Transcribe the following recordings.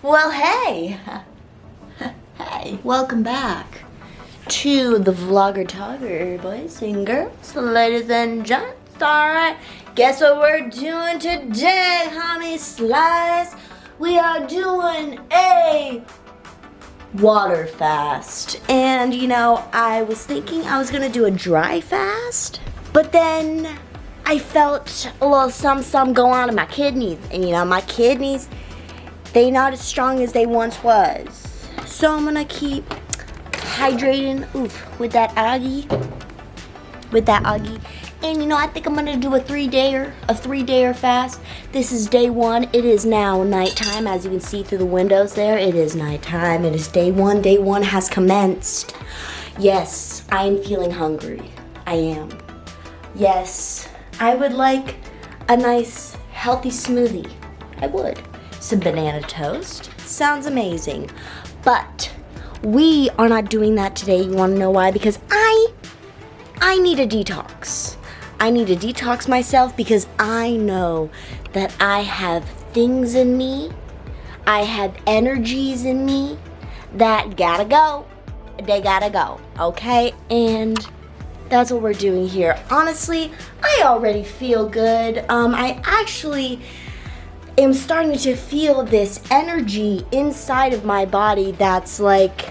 Well, hey! Hey, welcome back to the Vlogger Talker, boys and girls, ladies and gents. Alright, guess what we're doing today, homie slice? We are doing a water fast. And you know, I was thinking I was gonna do a dry fast, but then I felt a little something go on in my kidneys. And you know, my kidneys, they not as strong as they once was. So I'm gonna keep hydrating with that Aggie. And you know, I think I'm gonna do a three-dayer fast. This is day one. It is now nighttime, as you can see through the windows there. It is nighttime. It is day one. Day one has commenced. Yes, I am feeling hungry. I am. Yes, I would like a nice healthy smoothie. I would. Some banana toast. Sounds amazing. But we are not doing that today. You wanna know why? Because I need a detox. I need to detox myself because I know that I have things in me, I have energies in me that gotta go. They gotta go, okay? And that's what we're doing here. Honestly, I already feel good. I actually am starting to feel this energy inside of my body that's like,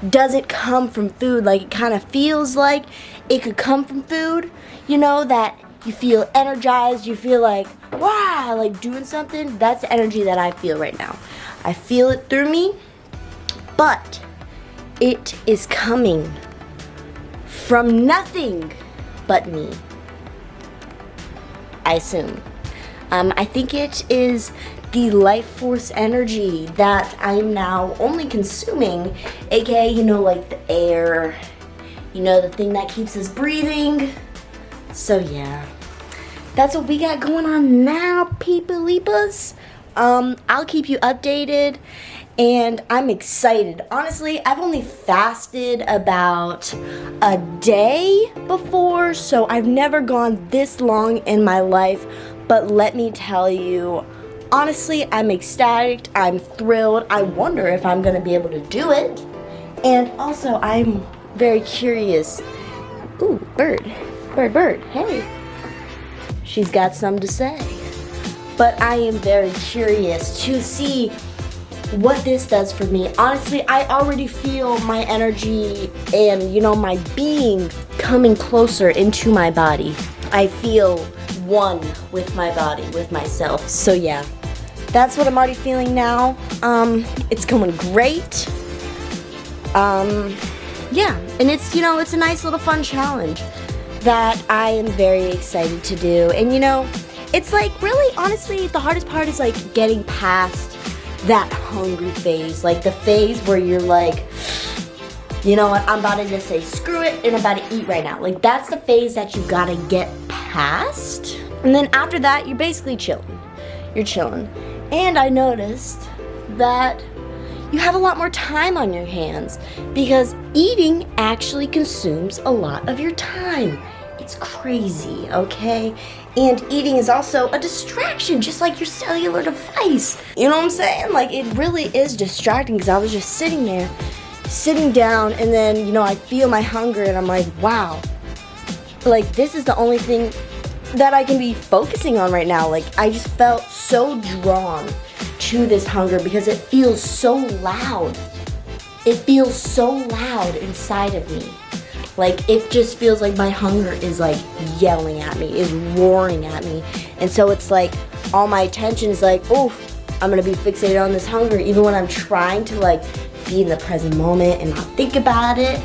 doesn't come from food. Like, it kind of feels like it could come from food. You know, that you feel energized, you feel like, wow, like doing something. That's the energy that I feel right now. I feel it through me, but it is coming from nothing but me, I assume. I think it is the life force energy that I'm now only consuming, aka, you know, like the air, you know, the thing that keeps us breathing. So yeah, that's what we got going on now, people-leapers. I'll keep you updated, and I'm excited. Honestly, I've only fasted about a day before, so I've never gone this long in my life. But let me tell you, honestly, I'm ecstatic, I'm thrilled. I wonder if I'm gonna be able to do it. And also, I'm very curious. Ooh, bird, hey. She's got something to say. But I am very curious to see what this does for me. Honestly, I already feel my energy and, you know, my being coming closer into my body. I feel one with my body, with myself. So yeah, that's what I'm already feeling now. It's going great. Yeah, and it's, you know, it's a nice little fun challenge that I am very excited to do. And you know, it's like, really, honestly, the hardest part is like getting past that hungry phase. Like the phase where you're like, you know what, I'm about to just say screw it and I'm about to eat right now. Like, that's the phase that you gotta get past. And then after that, you're basically chilling. You're chilling. And I noticed that you have a lot more time on your hands because eating actually consumes a lot of your time. It's crazy, okay? And eating is also a distraction, just like your cellular device. You know what I'm saying? Like, it really is distracting because I was just sitting there, sitting down, and then, you know, I feel my hunger and I'm like, wow, like, this is the only thing that I can be focusing on right now. Like, I just felt so drawn to this hunger because it feels so loud. It feels so loud inside of me. Like, it just feels like my hunger is like yelling at me, is roaring at me. And so it's like all my attention is like, oof, I'm gonna be fixated on this hunger, even when I'm trying to like be in the present moment and not think about it.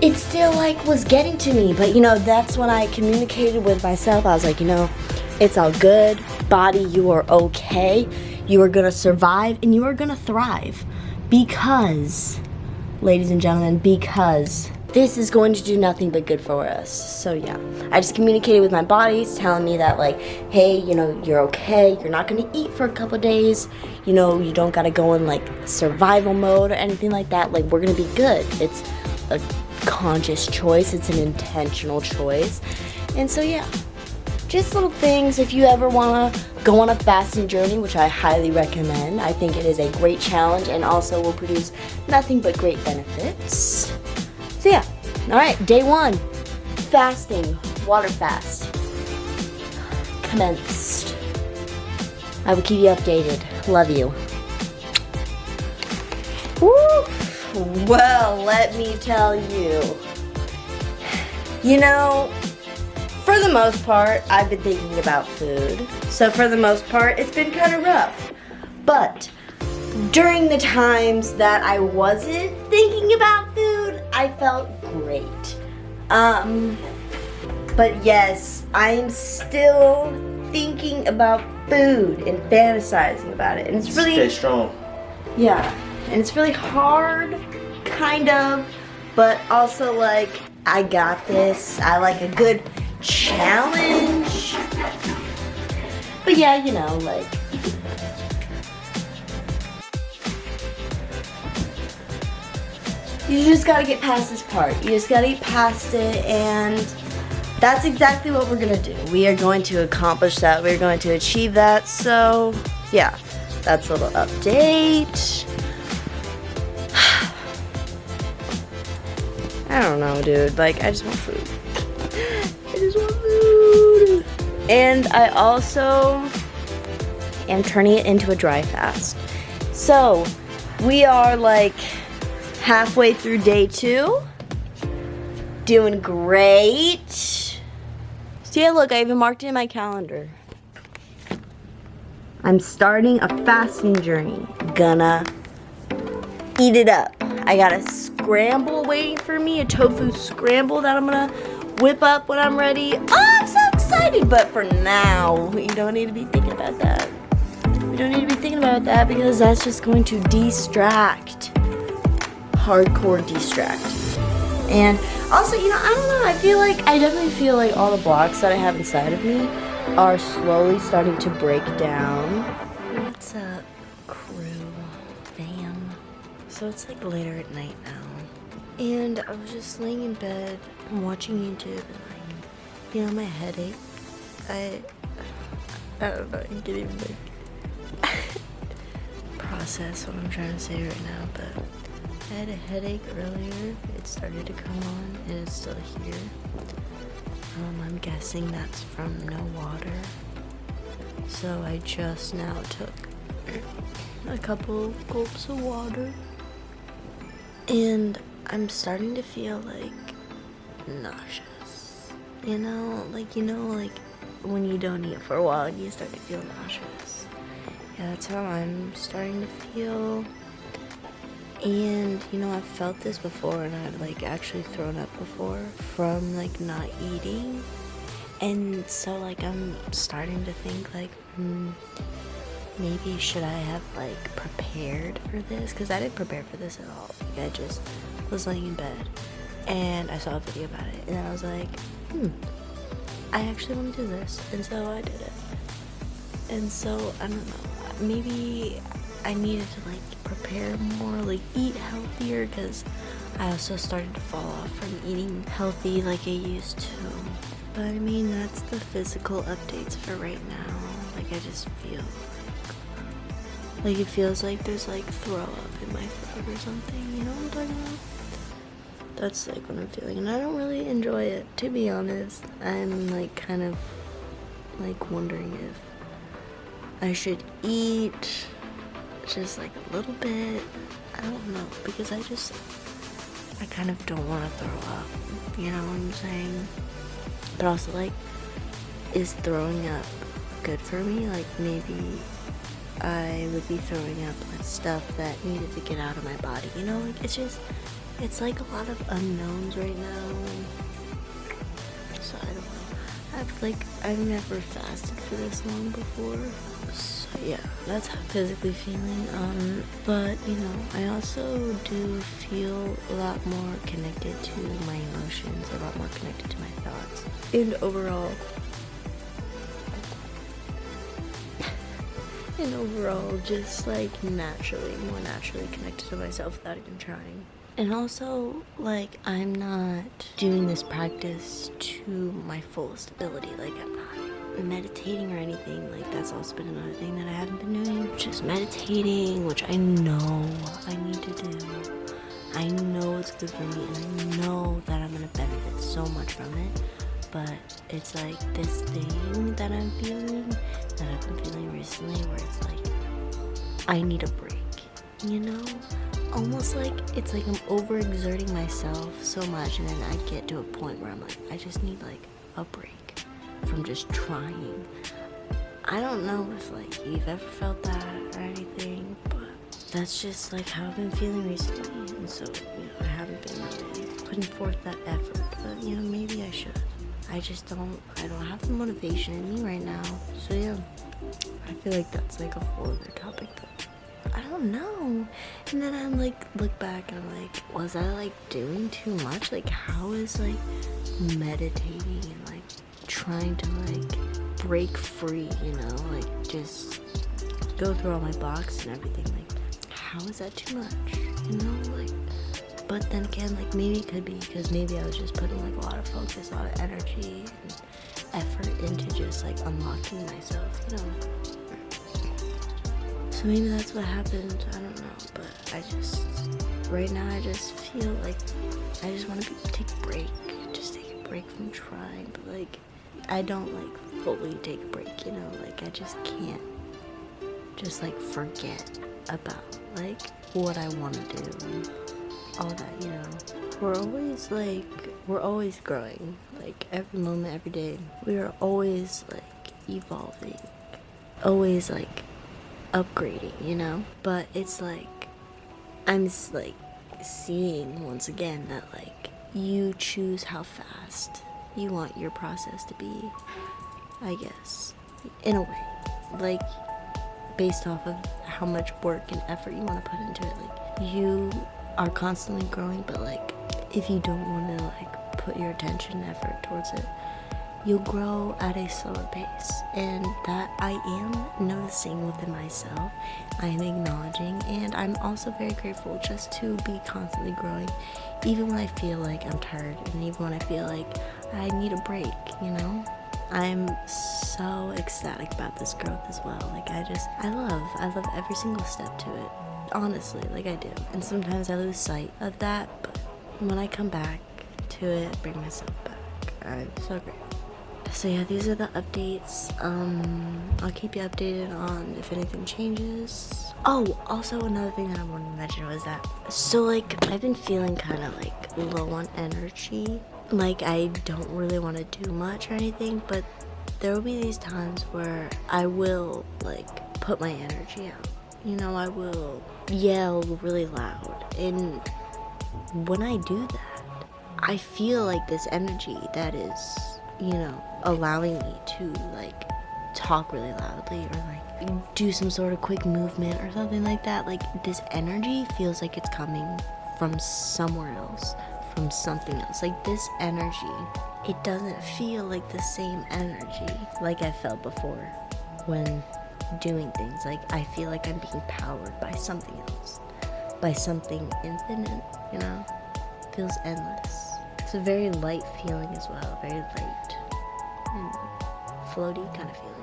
It still like was getting to me. But you know, that's when I communicated with myself. I was like, you know, it's all good. Body, you are okay. You are gonna survive and you are gonna thrive. Because, ladies and gentlemen, because this is going to do nothing but good for us. So yeah, I just communicated with my body, telling me that like, hey, you know, you're okay. You're not gonna eat for a couple days. You know, you don't gotta go in like survival mode or anything like that. Like, we're gonna be good. It's a conscious choice. It's an intentional choice. And so yeah, just little things if you ever want to go on a fasting journey, which I highly recommend. I think it is a great challenge and also will produce nothing but great benefits. So yeah, all right, day 1, fasting, water fast, commenced. I will keep you updated. Love you. Woo! Well, let me tell you. You know, for the most part, I've been thinking about food. So for the most part, it's been kind of rough. But during the times that I wasn't thinking about food, I felt great. But yes, I am still thinking about food and fantasizing about it. And it's really... Stay strong. Yeah. And it's really hard, kind of, but also like, I got this. I like a good challenge. But yeah, you know, like, you just gotta get past this part. You just gotta get past it, and that's exactly what we're gonna do. We are going to accomplish that. We're going to achieve that. So yeah, that's a little update. I don't know, dude. Like, I just want food. I just want food. And I also am turning it into a dry fast. So, we are like halfway through day 2. Doing great. So yeah, look, I even marked it in my calendar. I'm starting a fasting journey. Gonna eat it up. I got a scramble waiting for me, a tofu scramble that I'm gonna whip up when I'm ready. Oh, I'm so excited! But for now, we don't need to be thinking about that. We don't need to be thinking about that because that's just going to distract. Hardcore distract. And also, you know, I don't know, I definitely feel like all the blocks that I have inside of me are slowly starting to break down. What's up, crew, fam? So it's like later at night now, and I was just laying in bed watching YouTube, and like, you know, my headache. I don't know. I can't even like process what I'm trying to say right now, but I had a headache earlier. It started to come on, and it's still here. I'm guessing that's from no water. So I just now took a couple gulps of water. And I'm starting to feel like nauseous. You know, like when you don't eat for a while and you start to feel nauseous. Yeah, that's how I'm starting to feel. And you know, I've felt this before, and I've like actually thrown up before from like not eating. And so like I'm starting to think like, maybe should I have like prepared for this? Because I didn't prepare for this at all. Like, I just was laying in bed and I saw a video about it, and then I was like, I actually want to do this, and so I did it. And so I don't know, maybe I needed to like prepare more, like eat healthier, because I also started to fall off from eating healthy like I used to. But I mean, that's the physical updates for right now. Like, I just feel like it feels like there's like throw up in my throat or something, you know what I'm talking about? That's like what I'm feeling, and I don't really enjoy it, to be honest. I'm like kind of like wondering if I should eat just like a little bit. I don't know, because I kind of don't want to throw up, you know what I'm saying? But also, like, is throwing up good for me? Like, maybe I would be throwing up like stuff that needed to get out of my body, you know? Like, it's like a lot of unknowns right now. So I don't know. I've never fasted for this long before. So yeah, that's how I'm physically feeling. But you know, I also do feel a lot more connected to my emotions, a lot more connected to my thoughts. And overall, just like more naturally connected to myself without even trying. And also, like, I'm not doing this practice to my fullest ability. Like, meditating or anything. Like, that's also been another thing that I haven't been doing. Just meditating, which I know I need to do. I know it's good for me, and I know that I'm gonna benefit so much from it. But it's like this thing that I'm feeling, that I've been feeling recently, where it's like, I need a break, you know? Almost like it's like I'm overexerting myself so much, and then I get to a point where I'm like, I just need like a break from just trying. I don't know if like you've ever felt that or anything, but that's just like how I've been feeling recently. And so, I haven't been really putting forth that effort, but maybe I should. I don't have the motivation in me right now. So yeah, I feel like that's like a whole other topic, but I don't know. And then I'm like, look back and I'm like, was I like doing too much? Like, how is like meditating and like trying to like break free, like just go through all my blocks and everything, like how is that too much, like, but then again, like maybe it could be because maybe I was just putting like a lot of focus, a lot of energy and effort into just like unlocking myself, so maybe that's what happened. I don't know, but right now I just feel like I just want to take a break, just take a break from trying, but like I don't like fully take a break, like I just can't just like forget about like what I want to do and all that, we're always growing, like every moment, every day, we are always like evolving, always like upgrading, but it's like I'm like seeing once again that like you choose how fast you want your process to be, I guess, in a way, like based off of how much work and effort you want to put into it. Like you are constantly growing, but like if you don't want to like put your attention and effort towards it, you'll grow at a slower pace, and that I am noticing within myself. I am acknowledging, and I'm also very grateful just to be constantly growing, even when I feel like I'm tired, and even when I feel like I need a break, I'm so ecstatic about this growth as well. Like I love every single step to it, honestly, like I do. And sometimes I lose sight of that, but when I come back to it, I bring myself back. I'm so grateful. So yeah, these are the updates. I'll keep you updated on if anything changes. Oh, also another thing that I wanted to mention was that, so like I've been feeling kind of like low on energy. Like I don't really want to do much or anything, but there will be these times where I will like put my energy out. I will yell really loud, and when I do that, I feel like this energy that is, allowing me to like talk really loudly or like do some sort of quick movement or something like that. Like this energy feels like it's coming from somewhere else, from something else. Like this energy, it doesn't feel like the same energy like I felt before when doing things. Like I feel like I'm being powered by something else, by something infinite, It feels endless. It's a very light feeling as well, very light and floaty kind of feeling.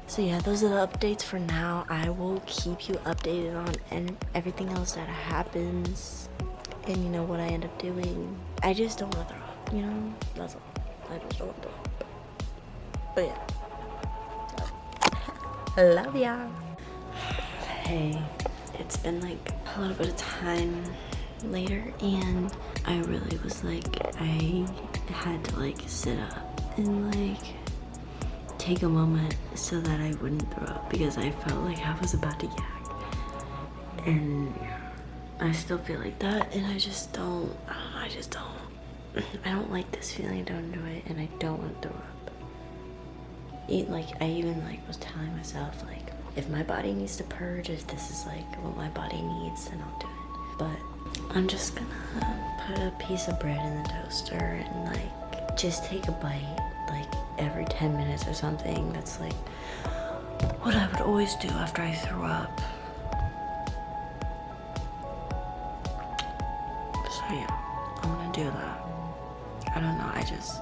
So yeah, those are the updates for now. I will keep you updated on everything else that happens and what I end up doing. I just don't want to throw up, that's all. I just don't want to throw up. But yeah, I love ya. Hey, it's been like a little bit of time later, and I really was like, I had to like sit up and like take a moment so that I wouldn't throw up, because I felt like I was about to yak, and I still feel like that, and I don't like this feeling. I don't enjoy it, and I don't want to throw up. I even like was telling myself like, if my body needs to purge, if this is like what my body needs, then I'll do it. But I'm just gonna put a piece of bread in the toaster and like just take a bite like every 10 minutes or something. That's like what I would always do after I threw up. So yeah, I'm gonna do that. I don't know, I just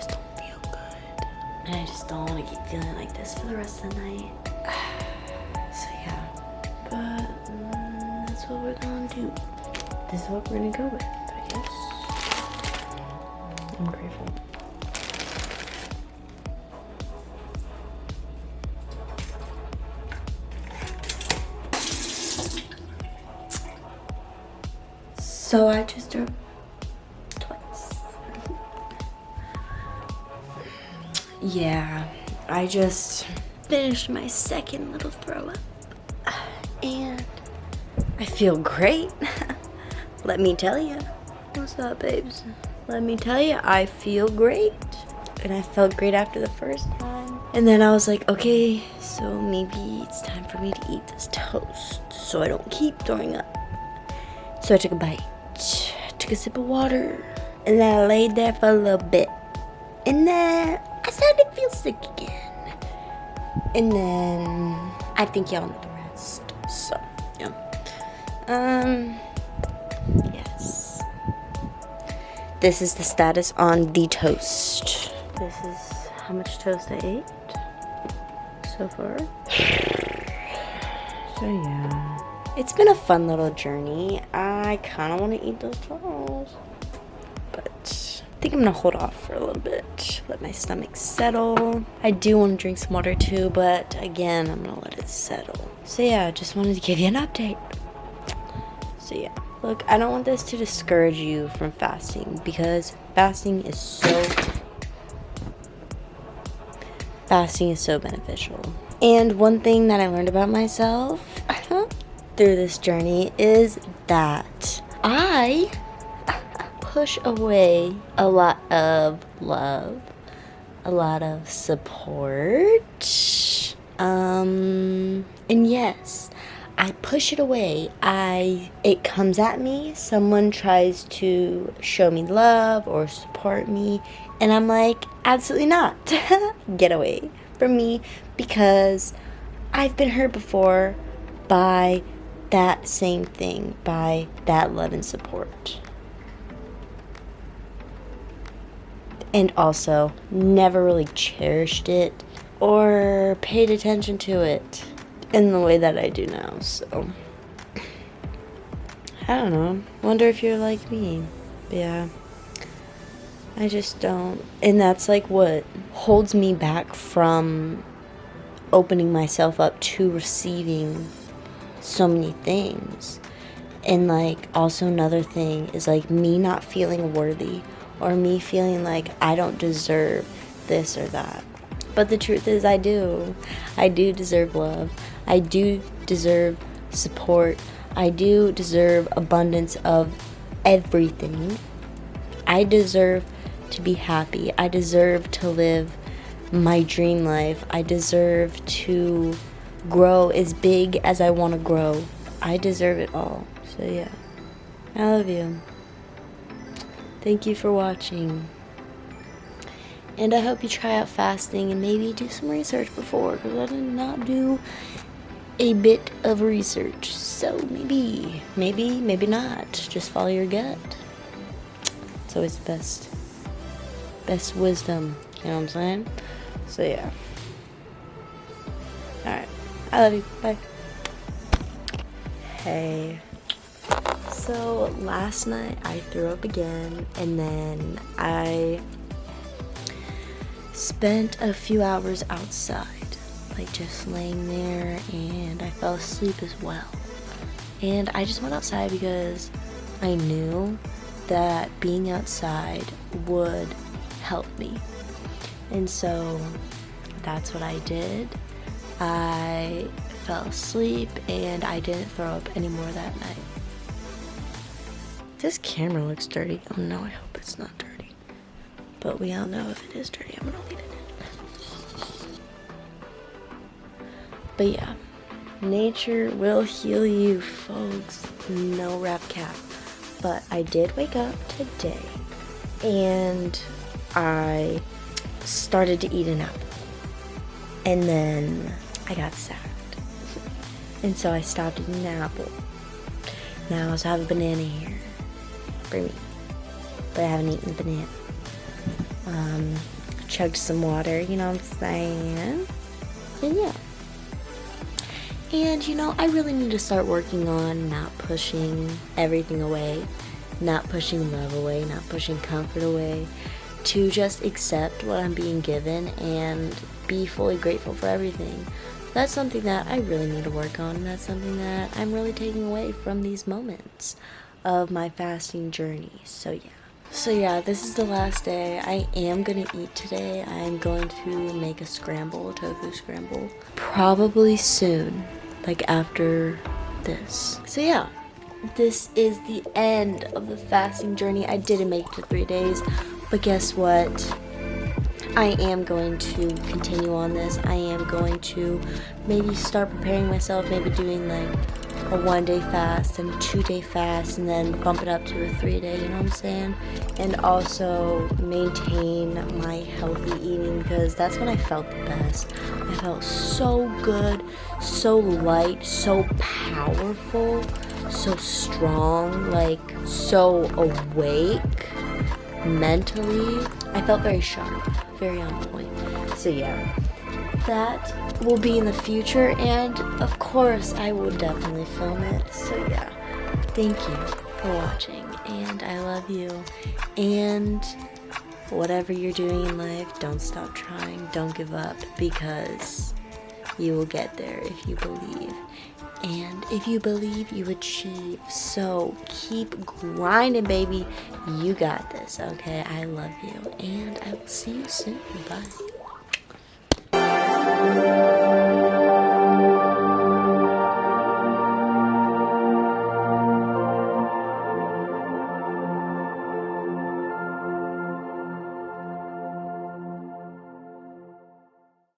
don't feel good. And I just don't want to keep feeling like this for the rest of the night. So yeah, but that's what we're gonna do. This is what we're gonna go with, I guess. I'm grateful. So I just threw up twice. Yeah, I just finished my second little throw up. And I feel great. Let me tell you. What's up, babes? Let me tell you, I feel great. And I felt great after the first time. And then I was like, okay, so maybe it's time for me to eat this toast so I don't keep throwing up. So I took a bite, took a sip of water, and then I laid there for a little bit. And then I started to feel sick again. And then I think y'all know the rest. So, yeah. Yes. This is the status on the toast. This is how much toast I ate so far. So, yeah. It's been a fun little journey. I kind of want to eat those toast. But I think I'm going to hold off for a little bit. Let my stomach settle. I do want to drink some water too, but again, I'm going to let it settle. So yeah, just wanted to give you an update. So yeah. Look, I don't want this to discourage you from fasting because fasting is so beneficial. And one thing that I learned about myself through this journey is that I push away a lot of love, a lot of support, and yes, I push it away. It comes at me, someone tries to show me love or support me, and I'm like, absolutely not. Get away from me, because I've been hurt before by that same thing, by that love and support. And also never really cherished it or paid attention to it in the way that I do now. So I don't know. Wonder if you're like me. But yeah, I just don't. And that's like what holds me back from opening myself up to receiving so many things. And like also another thing is like me not feeling worthy, or me feeling like I don't deserve this or that. But the truth is I do deserve love. I do deserve support. I do deserve abundance of everything. I deserve to be happy. I deserve to live my dream life. I deserve to grow as big as I want to grow. I deserve it all. So yeah, I love you. Thank you for watching. And I hope you try out fasting and maybe do some research before, because I did not do a bit of research. So maybe not. Just follow your gut. It's always the best wisdom. You know what I'm saying? So yeah. Alright. I love you. Bye. Hey. So last night I threw up again, and then I spent a few hours outside, like just laying there, and I fell asleep as well. And I just went outside because I knew that being outside would help me. And so that's what I did. I fell asleep and I didn't throw up anymore that night. This camera looks dirty. Oh no, I hope it's not dirty. But we all know if it is dirty, I'm gonna leave it in. But yeah, nature will heal you, folks. No rap cap. But I did wake up today and I started to eat an apple. And then I got sad. And so I stopped eating the apple. Now I also have a banana here for me. But I haven't eaten the banana. chugged some water, you know what I'm saying? And yeah. And you know, I really need to start working on not pushing everything away, not pushing love away, not pushing comfort away, to just accept what I'm being given and be fully grateful for everything. That's something that I really need to work on, and that's something that I'm really taking away from these moments of my fasting journey. So yeah, this is the last day. I am gonna eat today. I'm going to make a tofu scramble, probably soon, like after this. So yeah, this is the end of the fasting journey. I didn't make it to 3 days, but guess what? I am going to continue on this. I am going to maybe start preparing myself, maybe doing like a 1-day fast and a 2-day fast, and then bump it up to a 3-day, you know what I'm saying? And also maintain my healthy eating, because that's when I felt the best. I felt so good, so light, so powerful, so strong, like so awake mentally. I felt very sharp, very on point. So yeah, that will be in the future, and of course I will definitely film it. So yeah, thank you for watching, and I love you, and whatever you're doing in life, don't stop trying, don't give up, because you will get there if you believe. And if you believe, you achieve. So keep grinding, baby. You got this, okay? I love you, and I will see you soon. Bye.